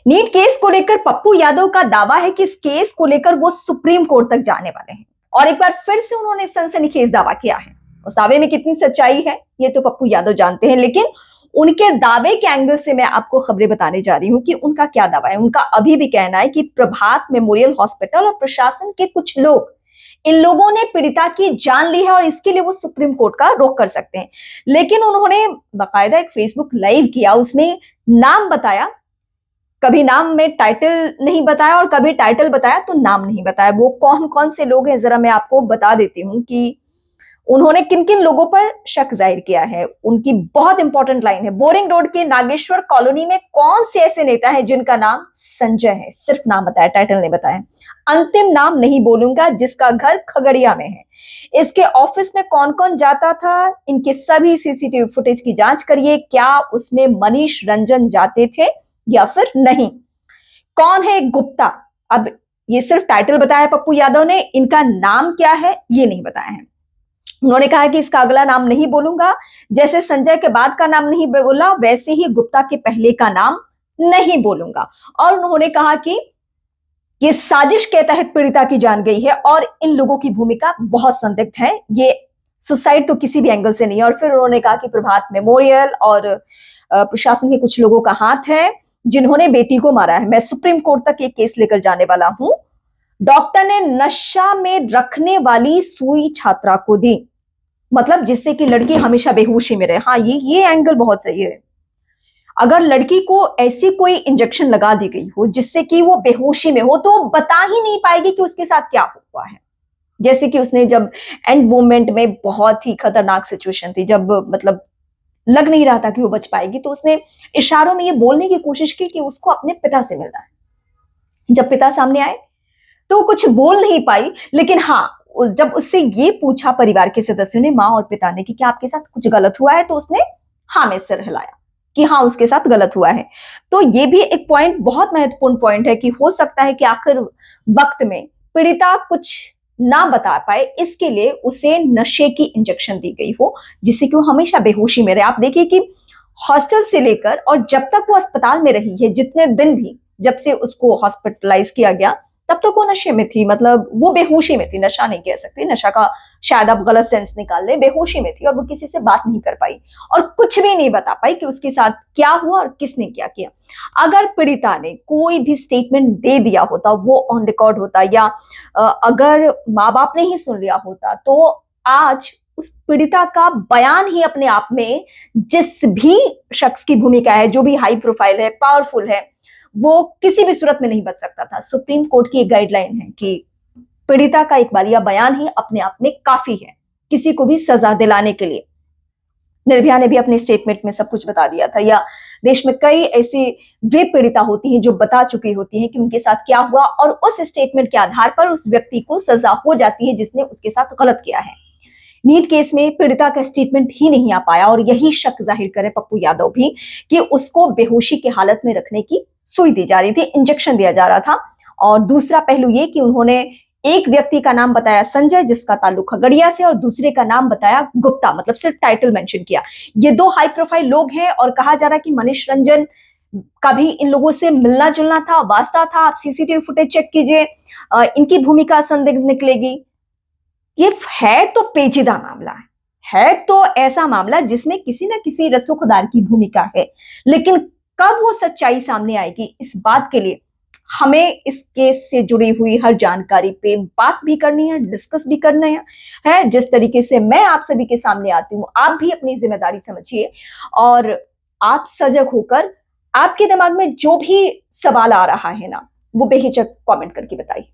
NEET case को लेकर पप्पू यादव का दावा है कि इस केस को लेकर वो सुप्रीम कोर्ट तक जाने वाले हैं और एक बार फिर से उन्होंने सनसनीखेज दावा किया है। उस दावे में कितनी सच्चाई है ये तो पप्पू यादव जानते हैं, लेकिन उनके दावे के एंगल से मैं आपको खबरें बताने जा रही हूं कि उनका क्या दावा है। उनका अभी भी कहना है कि प्रभात मेमोरियल हॉस्पिटल और प्रशासन के कुछ लोग, इन लोगों ने पीड़िता की जान ली है और इसके लिए वो सुप्रीम कोर्ट का रुख कर सकते हैं। लेकिन उन्होंने बाकायदा एक फेसबुक लाइव किया, उसमें नाम बताया, कभी नाम में टाइटल नहीं बताया और कभी टाइटल बताया तो नाम नहीं बताया। वो कौन कौन से लोग हैं जरा मैं आपको बता देती हूँ कि उन्होंने किन किन लोगों पर शक जाहिर किया है। उनकी बहुत इंपॉर्टेंट लाइन है, बोरिंग रोड के नागेश्वर कॉलोनी में कौन से ऐसे नेता हैं जिनका नाम संजय है, सिर्फ नाम बताया, टाइटल नहीं बताया। अंतिम नाम नहीं बोलूंगा, जिसका घर खगड़िया में है। इसके ऑफिस में कौन कौन जाता था, इनके सभी सीसीटीवी फुटेज की जांच करिए, क्या उसमें मनीष रंजन जाते थे या फिर नहीं। कौन है गुप्ता, अब ये सिर्फ टाइटल बताया पप्पू यादव ने, इनका नाम क्या है ये नहीं बताया है। उन्होंने कहा कि इसका अगला नाम नहीं बोलूंगा, जैसे संजय के बाद का नाम नहीं बोला वैसे ही गुप्ता के पहले का नाम नहीं बोलूंगा। और उन्होंने कहा कि ये साजिश के तहत पीड़िता की जान गई है और इन लोगों की भूमिका बहुत संदिग्ध है, ये सुसाइड तो किसी भी एंगल से नहीं है। और फिर उन्होंने कहा कि प्रभात मेमोरियल और प्रशासन के कुछ लोगों का हाथ है जिन्होंने बेटी को मारा है। मैं सुप्रीम कोर्ट तक ये केस लेकर जाने वाला हूं। डॉक्टर ने नशा में रखने वाली सुई छात्रा को दी, मतलब जिससे कि लड़की हमेशा बेहोशी में रहे। हाँ, ये एंगल बहुत सही है। अगर लड़की को ऐसी कोई इंजेक्शन लगा दी गई हो जिससे कि वो बेहोशी में हो तो वो बता ही नहीं पाएगी कि उसके साथ क्या हुआ है। जैसे कि उसने जब एंड मोमेंट में बहुत ही खतरनाक सिचुएशन थी, जब मतलब लग नहीं रहा था कि वो बच पाएगी, तो उसने इशारों में ये बोलने की कोशिश की कि उसको अपने पिता से मिलना है। जब पिता सामने आए तो कुछ बोल नहीं पाई, लेकिन हाँ, जब उससे ये पूछा परिवार के सदस्यों ने, माँ और पिता ने, कि क्या आपके साथ कुछ गलत हुआ है, तो उसने हाँ में सिर हिलाया कि हाँ उसके साथ गलत हुआ है। तो ये भी एक पॉइंट, बहुत महत्वपूर्ण पॉइंट है कि हो सकता है कि आखिर वक्त में पीड़िता कुछ ना बता पाए, इसके लिए उसे नशे की इंजेक्शन दी गई हो जिससे कि वो हमेशा बेहोशी में रहे। आप देखिए कि हॉस्टल से लेकर और जब तक वो अस्पताल में रही है, जितने दिन भी, जब से उसको हॉस्पिटलाइज किया गया तब तक वो नशे में थी, मतलब वो बेहोशी में थी, नशा नहीं कह सकते, नशा का शायद आप गलत सेंस निकाल ले, बेहोशी में थी और वो किसी से बात नहीं कर पाई और कुछ भी नहीं बता पाई कि उसके साथ क्या हुआ और किसने क्या किया। अगर पीड़िता ने कोई भी स्टेटमेंट दे दिया होता, वो ऑन रिकॉर्ड होता, या अगर माँ बाप ने ही सुन लिया होता, तो आज उस पीड़िता का बयान ही अपने आप में, जिस भी शख्स की भूमिका है, जो भी हाई प्रोफाइल है, पावरफुल है, वो किसी भी सूरत में नहीं बच सकता था। सुप्रीम कोर्ट की एक गाइडलाइन है कि पीड़िता का एक बार बयान ही अपने आप में काफी है किसी को भी सजा दिलाने के लिए। निर्भया ने भी अपने स्टेटमेंट में सब कुछ बता दिया था, या देश में कई ऐसी वे पीड़िता होती हैं जो बता चुकी होती हैं कि उनके साथ क्या हुआ और उस स्टेटमेंट के आधार पर उस व्यक्ति को सजा हो जाती है जिसने उसके साथ गलत किया है। नीट केस में पीड़िता का स्टेटमेंट ही नहीं आ पाया और यही शक जाहिर करे पप्पू यादव भी कि उसको बेहोशी की हालत में रखने की सुई दी जा रही थी, इंजेक्शन दिया जा रहा था। और दूसरा पहलू ये कि उन्होंने एक व्यक्ति का नाम बताया संजय, जिसका ताल्लुक खगड़िया से, और दूसरे का नाम बताया गुप्ता, मतलब सिर्फ टाइटल मेंशन किया। ये दो हाई प्रोफाइल लोग हैं और कहा जा रहा है कि मनीष रंजन का भी इन लोगों से मिलना जुलना था, वास्ता था। आप सीसीटीवी फुटेज चेक कीजिए, इनकी भूमिका संदिग्ध निकलेगी। ये है तो पेचीदा मामला है तो ऐसा मामला जिसमें किसी ना किसी रसूखदार की भूमिका है, लेकिन कब वो सच्चाई सामने आएगी, इस बात के लिए हमें इस केस से जुड़ी हुई हर जानकारी पे बात भी करनी है, डिस्कस भी करना है। जिस तरीके से मैं आप सभी के सामने आती हूँ, आप भी अपनी जिम्मेदारी समझिए और आप सजग होकर आपके दिमाग में जो भी सवाल आ रहा है ना, वो बेहिचक कमेंट करके बताइए।